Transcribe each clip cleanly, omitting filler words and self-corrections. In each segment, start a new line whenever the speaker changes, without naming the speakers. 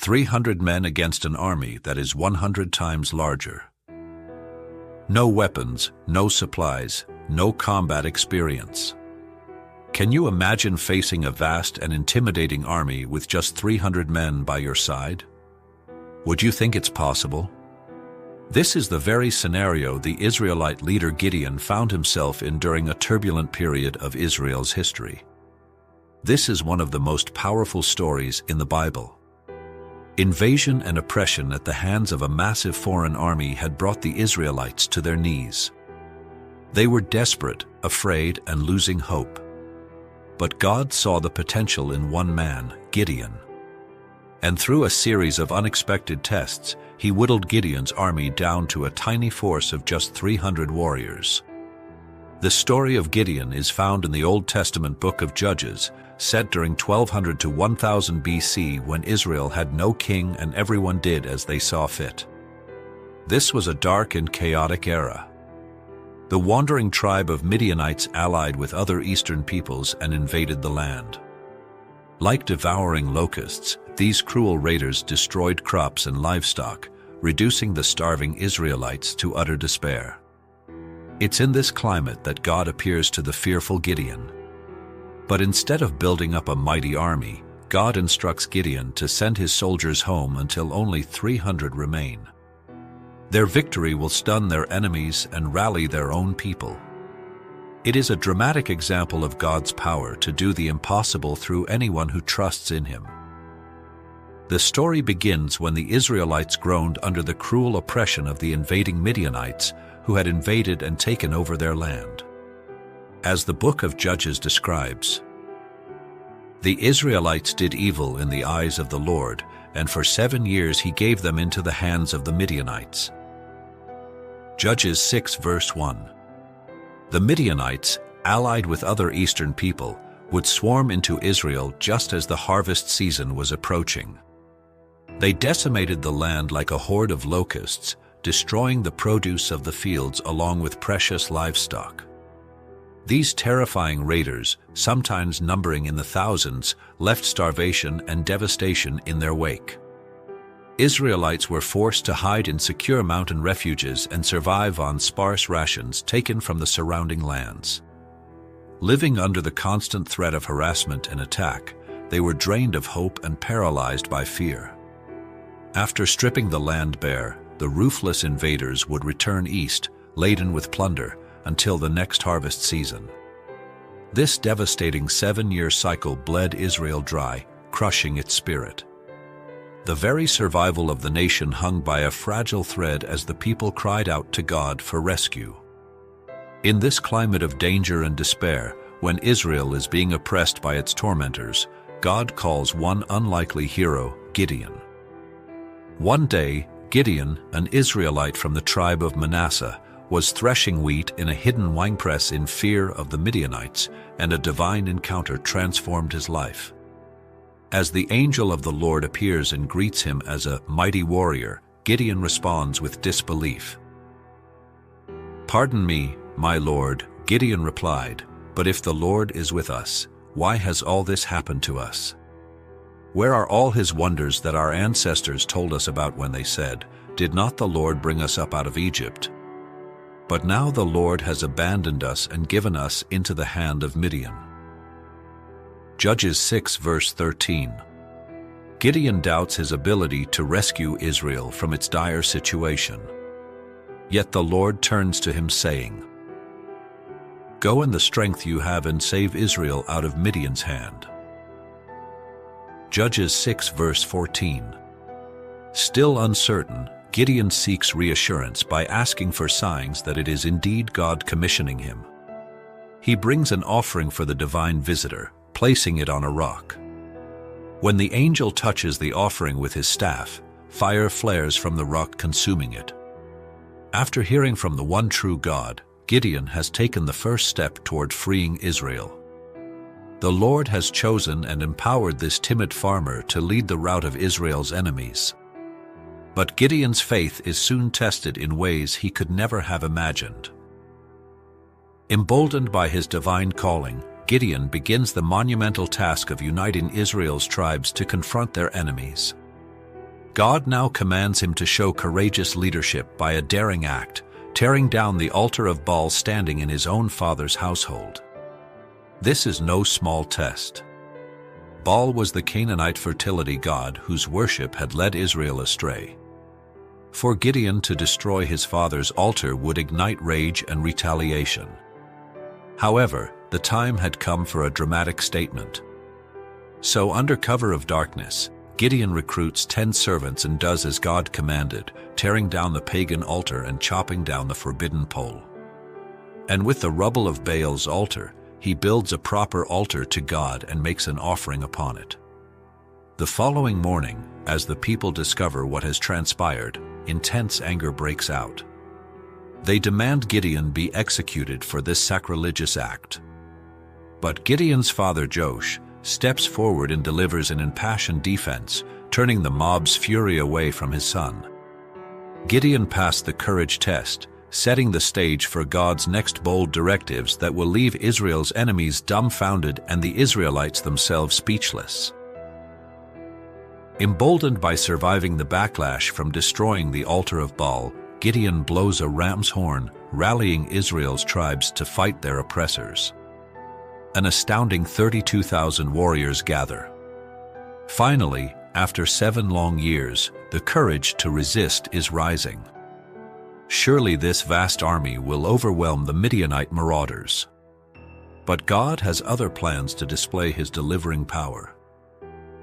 300 men against an army that is 100 times larger. No weapons, no supplies, no combat experience. Can you imagine facing a vast and intimidating army with just 300 men by your side? Would you think it's possible? This is the very scenario the Israelite leader Gideon found himself in during a turbulent period of Israel's history. This is one of the most powerful stories in the Bible. Invasion and oppression at the hands of a massive foreign army had brought the Israelites to their knees. They were desperate, afraid, and losing hope. But God saw the potential in one man, Gideon. And through a series of unexpected tests, he whittled Gideon's army down to a tiny force of just 300 warriors. The story of Gideon is found in the Old Testament book of Judges, set during 1200 to 1000 BC when Israel had no king and everyone did as they saw fit. This was a dark and chaotic era. The wandering tribe of Midianites allied with other eastern peoples and invaded the land. Like devouring locusts, these cruel raiders destroyed crops and livestock, reducing the starving Israelites to utter despair. It's in this climate that God appears to the fearful Gideon. But instead of building up a mighty army, God instructs Gideon to send his soldiers home until only 300 remain. Their victory will stun their enemies and rally their own people. It is a dramatic example of God's power to do the impossible through anyone who trusts in him. The story begins when the Israelites groaned under the cruel oppression of the invading Midianites who had invaded and taken over their land. As the book of Judges describes, the Israelites did evil in the eyes of the Lord, and for 7 years he gave them into the hands of the Midianites. Judges 6 verse 1. The Midianites, allied with other eastern people, would swarm into Israel just as the harvest season was approaching. They decimated the land like a horde of locusts, destroying the produce of the fields along with precious livestock. These terrifying raiders, sometimes numbering in the thousands, left starvation and devastation in their wake. Israelites were forced to hide in secure mountain refuges and survive on sparse rations taken from the surrounding lands. Living under the constant threat of harassment and attack, they were drained of hope and paralyzed by fear. After stripping the land bare, the ruthless invaders would return east, laden with plunder, until the next harvest season. This devastating 7-year cycle bled Israel dry, crushing its spirit. The very survival of the nation hung by a fragile thread as the people cried out to God for rescue. In this climate of danger and despair, when Israel is being oppressed by its tormentors, God calls one unlikely hero, Gideon. One day, Gideon, an Israelite from the tribe of Manasseh, was threshing wheat in a hidden winepress in fear of the Midianites, and a divine encounter transformed his life. As the angel of the Lord appears and greets him as a mighty warrior, Gideon responds with disbelief. "Pardon me, my Lord," Gideon replied, "but if the Lord is with us, why has all this happened to us? Where are all his wonders that our ancestors told us about when they said, 'Did not the Lord bring us up out of Egypt?' But now the Lord has abandoned us and given us into the hand of Midian." Judges 6 verse 13. Gideon doubts his ability to rescue Israel from its dire situation. Yet the Lord turns to him saying, "Go in the strength you have and save Israel out of Midian's hand." Judges 6 verse 14. Still uncertain, Gideon seeks reassurance by asking for signs that it is indeed God commissioning him. He brings an offering for the divine visitor, placing it on a rock. When the angel touches the offering with his staff, fire flares from the rock, consuming it. After hearing from the one true God, Gideon has taken the first step toward freeing Israel. The Lord has chosen and empowered this timid farmer to lead the rout of Israel's enemies. But Gideon's faith is soon tested in ways he could never have imagined. Emboldened by his divine calling, Gideon begins the monumental task of uniting Israel's tribes to confront their enemies. God now commands him to show courageous leadership by a daring act, tearing down the altar of Baal standing in his own father's household. This is no small test. Baal was the Canaanite fertility god whose worship had led Israel astray. For Gideon to destroy his father's altar would ignite rage and retaliation. However, the time had come for a dramatic statement. So under cover of darkness, Gideon recruits 10 servants and does as God commanded, tearing down the pagan altar and chopping down the forbidden pole. And with the rubble of Baal's altar, he builds a proper altar to God and makes an offering upon it. The following morning, as the people discover what has transpired, intense anger breaks out. They demand Gideon be executed for this sacrilegious act. But Gideon's father Joash steps forward and delivers an impassioned defense, turning the mob's fury away from his son. Gideon passed the courage test, setting the stage for God's next bold directives that will leave Israel's enemies dumbfounded and the Israelites themselves speechless. Emboldened by surviving the backlash from destroying the altar of Baal, Gideon blows a ram's horn, rallying Israel's tribes to fight their oppressors. An astounding 32,000 warriors gather. Finally, after 7 long years, the courage to resist is rising. Surely this vast army will overwhelm the Midianite marauders. But God has other plans to display his delivering power.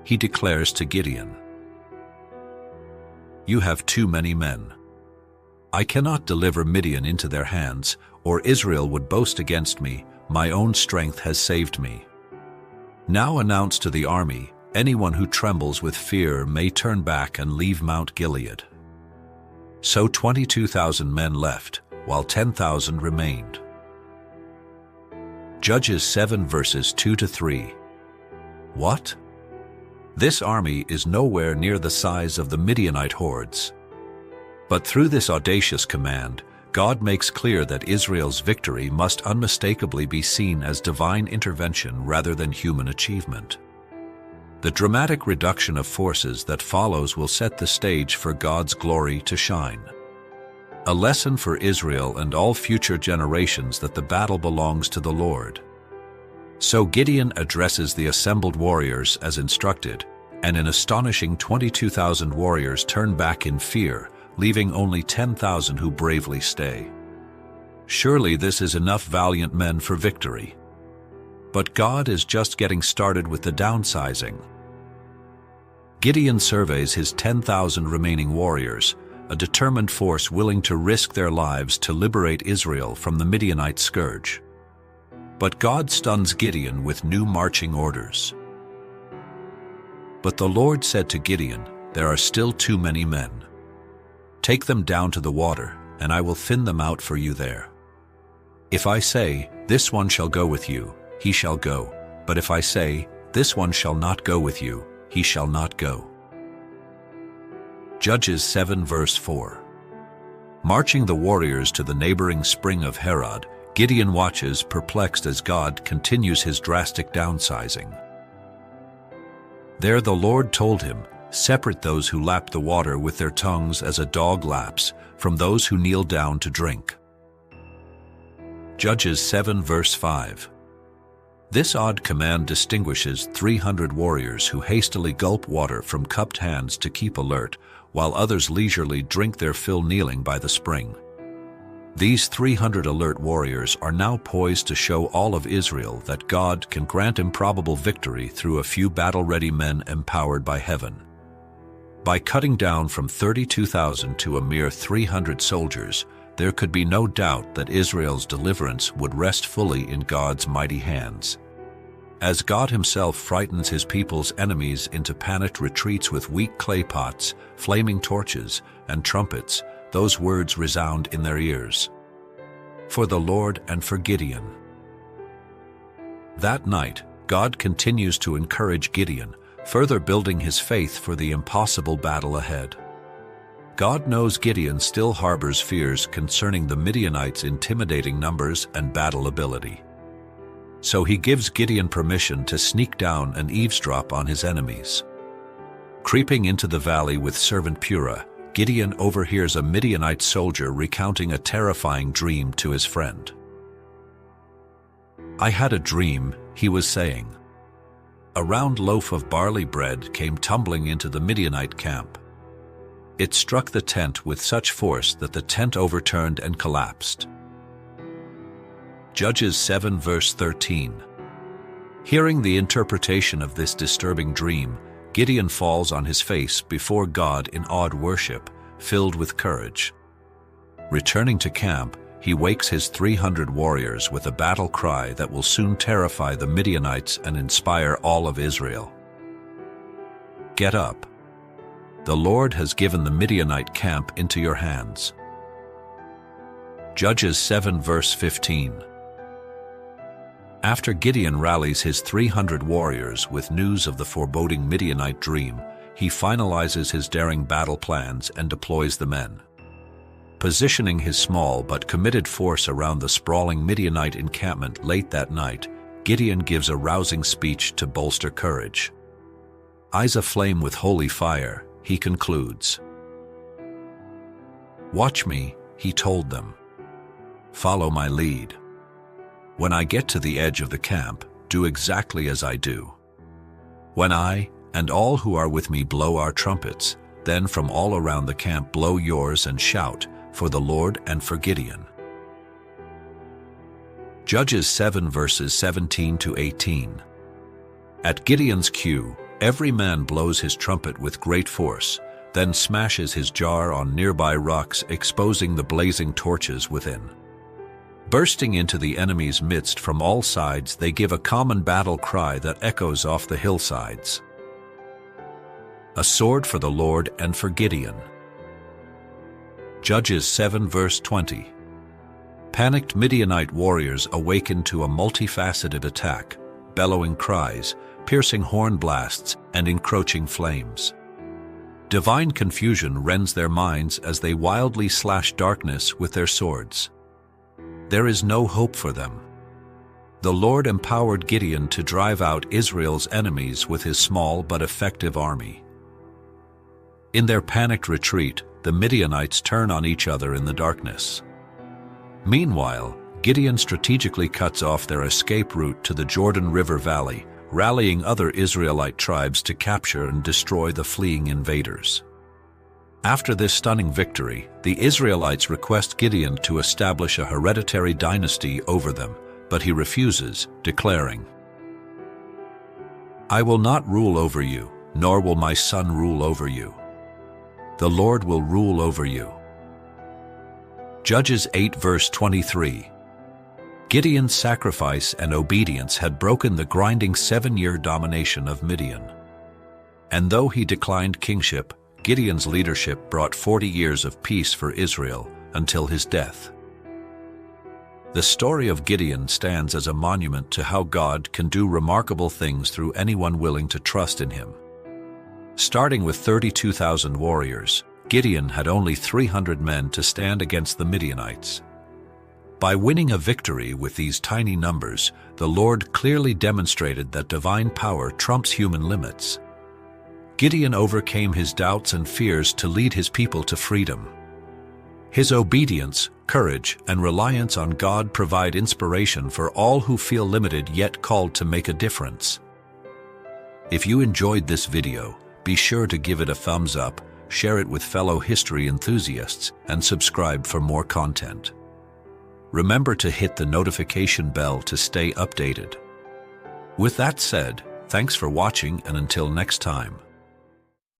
He declares to Gideon, "You have too many men. I cannot deliver Midian into their hands, or Israel would boast against me. My own strength has saved me. Now announce to the army, anyone who trembles with fear may turn back and leave Mount Gilead." So 22,000 men left, while 10,000 remained. Judges 7 verses 2-3. What? This army is nowhere near the size of the Midianite hordes. But through this audacious command, God makes clear that Israel's victory must unmistakably be seen as divine intervention rather than human achievement. The dramatic reduction of forces that follows will set the stage for God's glory to shine. A lesson for Israel and all future generations that the battle belongs to the Lord. So Gideon addresses the assembled warriors as instructed, and an astonishing 22,000 warriors turn back in fear, leaving only 10,000 who bravely stay. Surely this is enough valiant men for victory. But God is just getting started with the downsizing. Gideon surveys his 10,000 remaining warriors, a determined force willing to risk their lives to liberate Israel from the Midianite scourge. But God stuns Gideon with new marching orders. But the Lord said to Gideon, "There are still too many men. Take them down to the water, and I will thin them out for you there. If I say, 'This one shall go with you,' he shall go. But if I say, 'This one shall not go with you,' he shall not go." Judges 7 verse 4. Marching the warriors to the neighboring spring of Herod, Gideon watches perplexed as God continues his drastic downsizing. There the Lord told him, "Separate those who lap the water with their tongues as a dog laps, from those who kneel down to drink." Judges 7 verse 5. This odd command distinguishes 300 warriors who hastily gulp water from cupped hands to keep alert, while others leisurely drink their fill kneeling by the spring. These 300 alert warriors are now poised to show all of Israel that God can grant improbable victory through a few battle-ready men empowered by heaven. By cutting down from 32,000 to a mere 300 soldiers, there could be no doubt that Israel's deliverance would rest fully in God's mighty hands. As God himself frightens his people's enemies into panicked retreats with weak clay pots, flaming torches, and trumpets, those words resound in their ears. For the Lord and for Gideon. That night, God continues to encourage Gideon, further building his faith for the impossible battle ahead. God knows Gideon still harbors fears concerning the Midianites' intimidating numbers and battle ability. So he gives Gideon permission to sneak down and eavesdrop on his enemies. Creeping into the valley with servant Purah, Gideon overhears a Midianite soldier recounting a terrifying dream to his friend. "I had a dream," he was saying. "A round loaf of barley bread came tumbling into the Midianite camp. It struck the tent with such force that the tent overturned and collapsed." Judges 7 verse 13. Hearing the interpretation of this disturbing dream, Gideon falls on his face before God in awed worship, filled with courage. Returning to camp, he wakes his 300 warriors with a battle cry that will soon terrify the Midianites and inspire all of Israel. "Get up. The Lord has given the Midianite camp into your hands." Judges 7 verse 15. After Gideon rallies his 300 warriors with news of the foreboding Midianite dream, he finalizes his daring battle plans and deploys the men. Positioning his small but committed force around the sprawling Midianite encampment late that night, Gideon gives a rousing speech to bolster courage. Eyes aflame with holy fire, he concludes. "Watch me," he told them. "Follow my lead. When I get to the edge of the camp, do exactly as I do. When I and all who are with me blow our trumpets, then from all around the camp blow yours and shout, for the Lord and for Gideon." Judges 7 verses 17 to 18. At Gideon's cue, every man blows his trumpet with great force, then smashes his jar on nearby rocks, exposing the blazing torches within. Bursting into the enemy's midst from all sides, they give a common battle cry that echoes off the hillsides. A sword for the Lord and for Gideon. Judges 7 verse 20. Panicked Midianite warriors awaken to a multifaceted attack, bellowing cries, piercing horn blasts, and encroaching flames. Divine confusion rends their minds as they wildly slash darkness with their swords. There is no hope for them. The Lord empowered Gideon to drive out Israel's enemies with his small but effective army. In their panicked retreat, the Midianites turn on each other in the darkness. Meanwhile, Gideon strategically cuts off their escape route to the Jordan River Valley, rallying other Israelite tribes to capture and destroy the fleeing invaders. After this stunning victory, the Israelites request Gideon to establish a hereditary dynasty over them, but he refuses, declaring, "I will not rule over you, nor will my son rule over you. The Lord will rule over you." Judges 8 verse 23. Gideon's sacrifice and obedience had broken the grinding 7-year domination of Midian. And though he declined kingship, Gideon's leadership brought 40 years of peace for Israel until his death. The story of Gideon stands as a monument to how God can do remarkable things through anyone willing to trust in him. Starting with 32,000 warriors, Gideon had only 300 men to stand against the Midianites. By winning a victory with these tiny numbers, the Lord clearly demonstrated that divine power trumps human limits. Gideon overcame his doubts and fears to lead his people to freedom. His obedience, courage, and reliance on God provide inspiration for all who feel limited yet called to make a difference. If you enjoyed this video, be sure to give it a thumbs up, share it with fellow history enthusiasts, and subscribe for more content. Remember to hit the notification bell to stay updated. With that said, thanks for watching, and until next time.